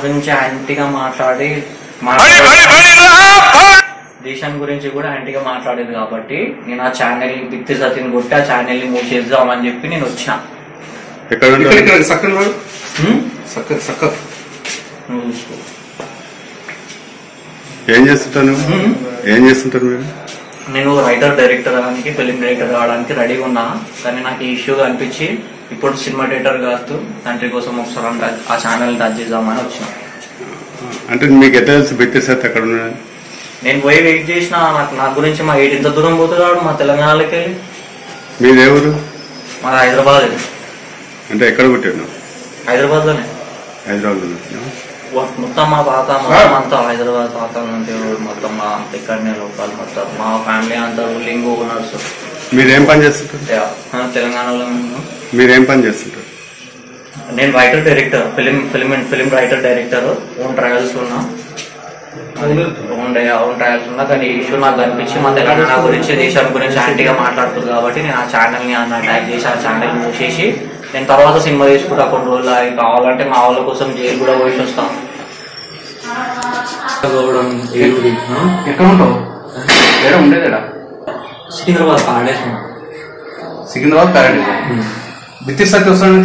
గురించి యాంటీగా మాట్లాడి దేశం గురించి కూడా యాంటీగా మాట్లాడేది కాబట్టి నేను ఆ ఛానల్ బిత్తి సతిని కొట్టి ఆ ఛానల్ ని మూసేద్దామని చెప్పి నేను వచ్చిన. ఏం చేస్తుంటారు మీరు? నేను రైటర్ డైరెక్టర్ అవడానికి ఫిలిం డైరెక్టర్ కావడానికి రెడీగా ఉన్నా. కానీ నాకు ఈ ఇష్యూగా అనిపించి ఇప్పుడు సినిమా డైరెక్టర్ కాదు తండ్రి కోసం ఒకసారి ఆ ఛానల్ టచ్ చేద్దామని వచ్చిన. అంటే మీకు ఎట్లా తెలుసు బిత్తి సత్ అక్కడ ఉన్నాడు? నేను పోయి వెయిట్ చేసిన. నా గురించి మా ఇంత దూరం పోతున్నాడు మా తెలంగాణలోకి వెళ్ళి. మీదెవరు? మా హైదరాబాద్. అంటే ఎక్కడ పుట్టాను? హైదరాబాద్ లోనే. హైదరాబాద్ మొత్తం మా పాత మొత్తం అంతా హైదరాబాద్ పాత మొత్తం మా ఇక్కడనే లోకాలు మొత్తం మా ఫ్యామిలీ అంతా రూలింగ్ ఓనర్స్. మీరేం పని చేస్తుంటారు? తెలంగాణలో. మీరేం పని చేస్తుంటారు? నేను writer director, film writer director. Own trials ఉన్నా, ఓన్ ట్రయల్స్ ఉన్నా. కానీ ఈ ఇష్యూ నాకు కనిపించి మా తెలంగాణ గురించి దేశం గురించి యాంటీగా మాట్లాడుతుంది కాబట్టి నేను ఆ ఛానల్ ని అటాక్ చేసి ఆ ఛానల్ మూసేసి నేను తర్వాత సినిమా తీసుకుంటా. కొన్ని రోజులు అవి కావాలంటే మా వాళ్ళ కోసం జైలు కూడా పోయి వస్తాం. ఎక్కడ ఉంటావు? వేరే ఉండేది సికింద్రాబాద్ ప్యారడైస్. సికింద్రాబాద్ ప్యారడైస్. బిత్తి సత్య వస్తాను.